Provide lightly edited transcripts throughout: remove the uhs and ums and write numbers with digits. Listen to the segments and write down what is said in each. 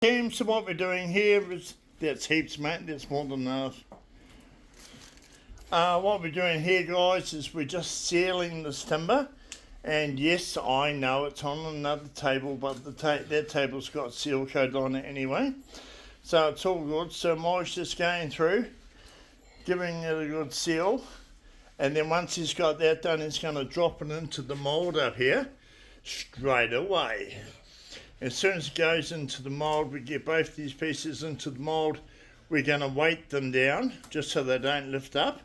Team, so what we're doing here is, that's heaps mate, that's more than enough. What we're doing here guys is we're just sealing this timber, and yes I know it's on another table, but that table's got seal coat on it anyway, so it's all good. So Mike's just going through, giving it a good seal, and then once he's got that done he's going to drop it into the mould up here straight away. As soon as it goes into the mould, we get both these pieces into the mould. We're going to weight them down just so they don't lift up,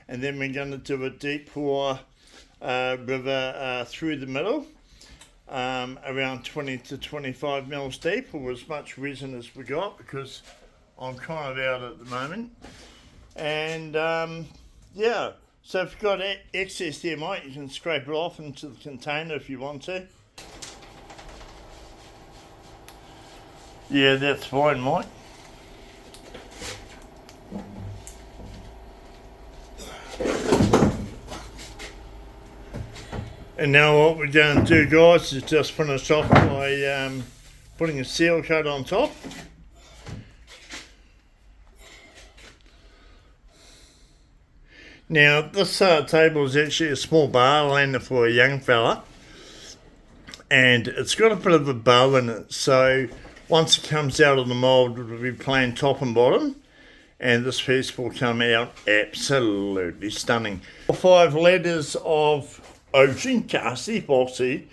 and then we're going to do a deep pour river through the middle, around 20 to 25 mils deep, or as much resin as we got, because I'm kind of out at the moment. And yeah, so if you've got excess there mate, you can scrape it off into the container if you want to. Yeah, that's fine, Mike. And now what we're going to do, guys, is just finish off by putting a seal coat on top. Now, this table is actually a small bar leaner for a young fella, and it's got a bit of a bow in it, so once it comes out of the mould, it will be plain top and bottom, and this piece will come out absolutely stunning. 5 litres of ocean casty epoxy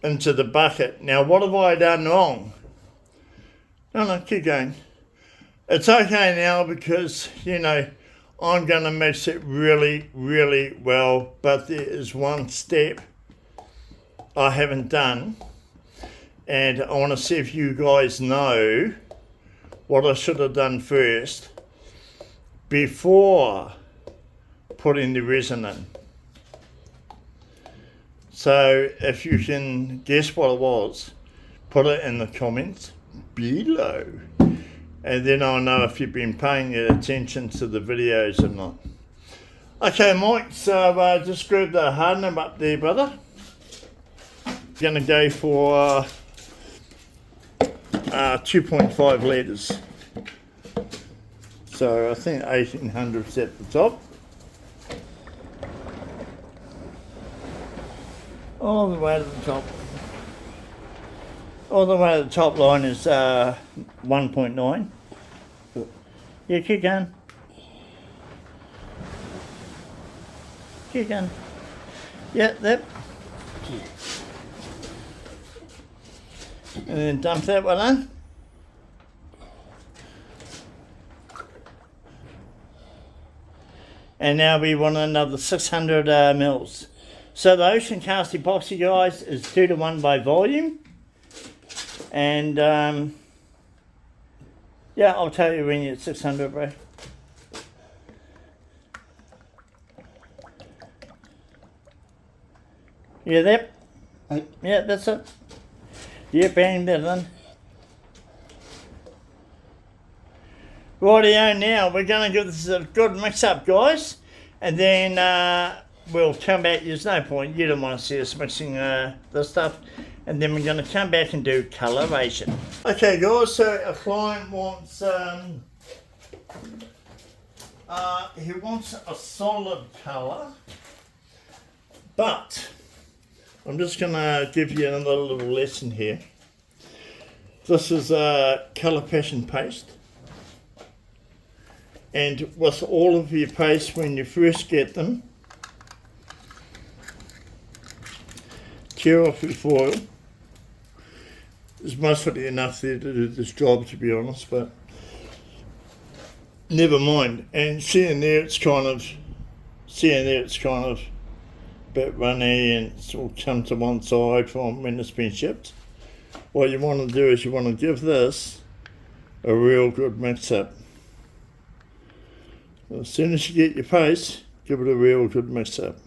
into the bucket. Now, what have I done wrong? No, keep going. It's okay now because, you know, I'm going to mix it really, really well, but there is one step I haven't done. And I want to see if you guys know what I should have done first before putting the resin in. So if you can guess what it was, put it in the comments below. And then I'll know if you've been paying attention to the videos or not. Okay, Mike, so just grab the hardener up there, brother. Going to go for 2.5 litres, so I think 1800's at the top, all the way to the top. All the way to the top line is 1.9. Yeah, keep going. Keep going. Yeah, that. And then dump that one in. And now we want another 600 mils. So the ocean cast epoxy, guys, is 2:1 by volume. And yeah, I'll tell you when you're at 600, bro. Yeah, that. Yeah, that's it. Yeah, bang that in. Rightio, now we're going to give this a good mix up, guys, and then we'll come back. There's no point, you don't want to see us mixing this stuff, and then we're going to come back and do coloration. Okay guys, so a client wants he wants a solid colour, but I'm just going to give you another little lesson here. This is Colour Passion paste. And with all of your paste, when you first get them, tear off your foil. There's mostly enough there to do this job, to be honest, but never mind. And seeing there it's kind of a bit runny, and it's all come to one side from when it's been shipped. What you want to do is you want to give this a real good mix up. As soon as you get your paste, give it a real good mix up.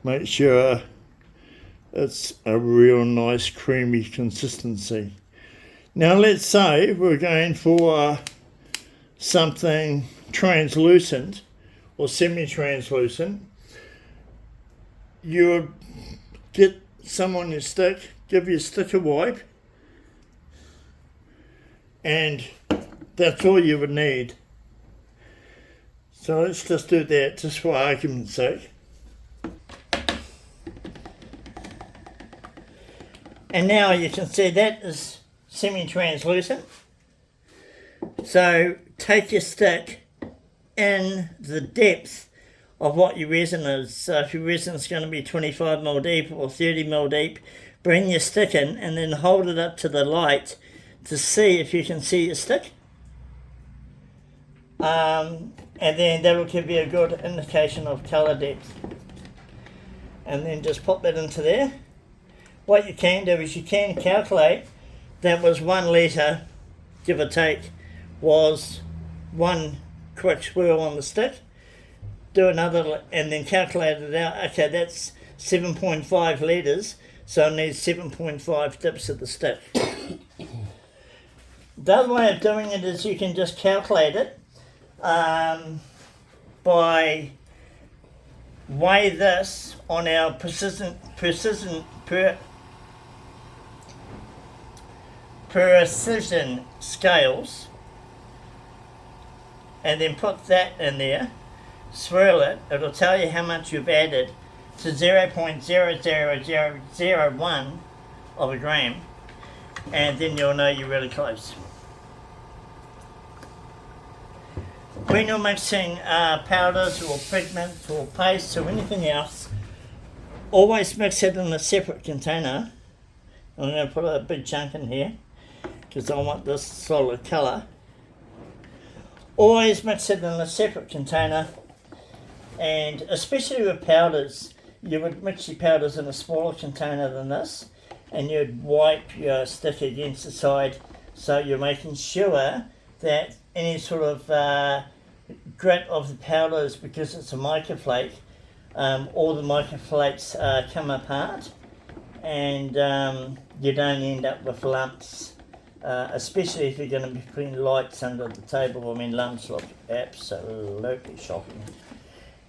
Make sure it's a real nice creamy consistency. Now let's say we're going for something translucent or semi-translucent. You would get some on your stick, give your stick a wipe, and that's all you would need. So let's just do that just for argument's sake. And now you can see that is semi-translucent. So take your stick in the depth of what your resin is. So if your resin is going to be 25mm deep or 30mm deep, bring your stick in and then hold it up to the light to see if you can see your stick. And then that will give you a good indication of colour depth. And then just pop that into there. What you can do is you can calculate that was 1 litre, give or take, was one quick swirl on the stick. Do another and then calculate it out. Okay, that's 7.5 litres, so I need 7.5 dips of the stick. The other way of doing it is you can just calculate it by weigh this on our precision scales, and then put that in there, swirl it, it'll tell you how much you've added to 0.00001 of a gram, and then you'll know you're really close. When you're mixing powders or pigments or pastes or anything else, always mix it in a separate container. I'm going to put a big chunk in here because I want this solid colour. Always mix it in a separate container, and especially with powders, you would mix your powders in a smaller container than this, and you'd wipe your stick against the side so you're making sure that any sort of grit of the powders, because it's a microflake, all the microflakes come apart, and you don't end up with lumps, especially if you're going to be putting lights under the table. I mean, lumps look absolutely shocking.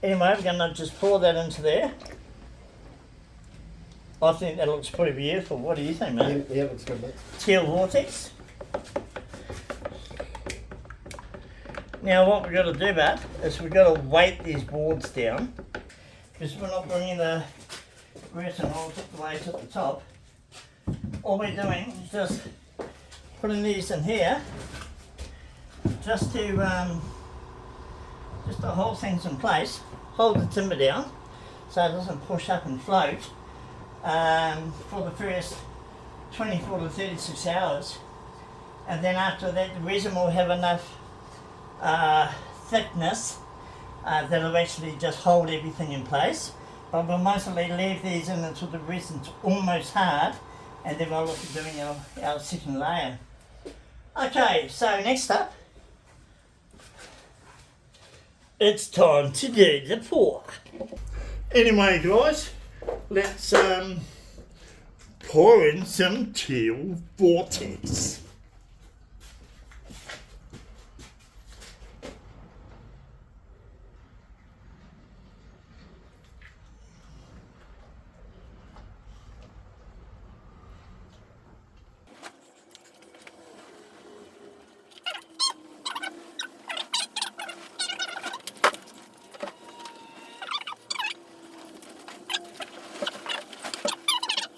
Anyway, we're going to just pour that into there. I think that looks pretty beautiful. What do you think, mate? Yeah, looks good, mate. Teal vortex. Now what we've got to do, bud, is we've got to weight these boards down, because we're not bringing the resin all the way to the top. All we're doing is just putting these in here, just to hold things in place, hold the timber down so it doesn't push up and float for the first 24 to 36 hours, and then after that the resin will have enough thickness that'll actually just hold everything in place. But we'll mostly leave these in until the resin's almost hard, and then we'll look at doing our second layer. Okay, so next up, it's time to do the pour. Anyway guys, let's pour in some teal vortex.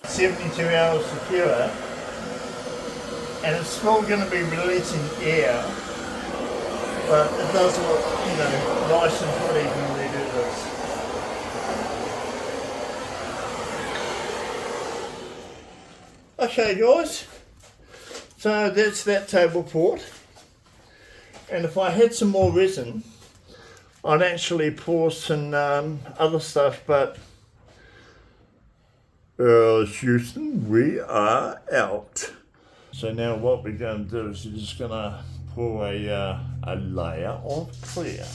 $72 hours to cure, and it's still going to be releasing air, but it does look, nice and pretty when we do this. Okay guys, so that's that table port, and if I had some more resin I'd actually pour some other stuff, but Houston, we are out. So now what we're going to do is we're just going to pour a layer of clear.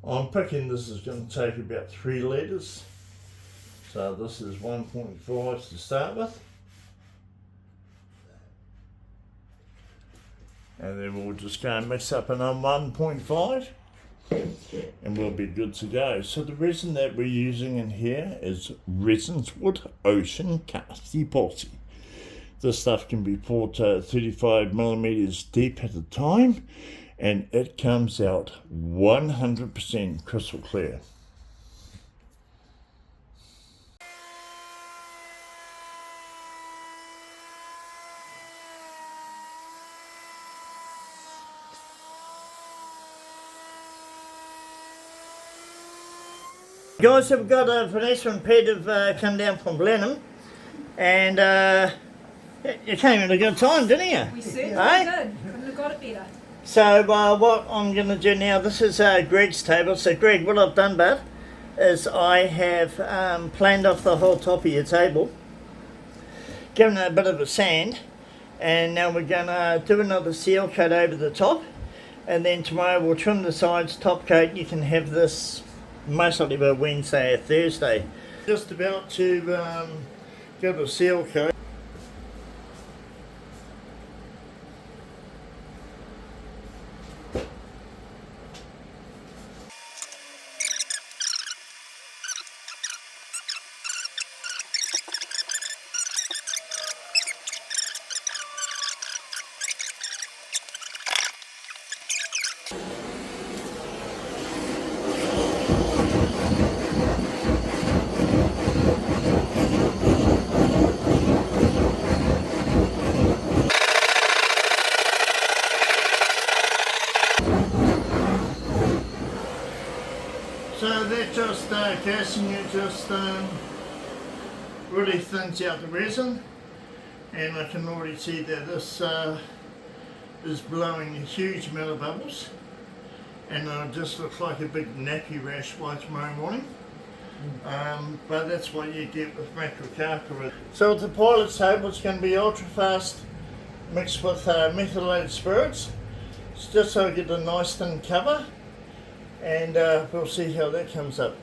I'm picking this is going to take about 3 litres. So this is 1.5 to start with. And then we'll just go and mix up another 1.5 and we'll be good to go. So the resin that we're using in here is Resin's Wood Ocean Casty Potty. This stuff can be poured 35 millimeters deep at a time, and it comes out 100% crystal clear. Guys, we've got Vanessa and Pete have come down from Blenheim, and you came at a good time, didn't you? We certainly did. Couldn't have got it better. So what I'm going to do now, this is Greg's table. So Greg, what I've done, bud, is I have planed off the whole top of your table, given it a bit of a sand, and now we're going to do another seal coat over the top, and then tomorrow we'll trim the sides, top coat. You can have this most likely by Wednesday or Thursday. Just about to give a seal coat. So that just casting it just really thins out the resin, and I can already see that this is blowing a huge amount of bubbles, and it'll just look like a big nappy rash by tomorrow morning. But that's what you get with macrocarpa. So with the pilot table, it's going to be ultra fast mixed with methylated spirits, just so I get a nice thin cover, and we'll see how that comes up.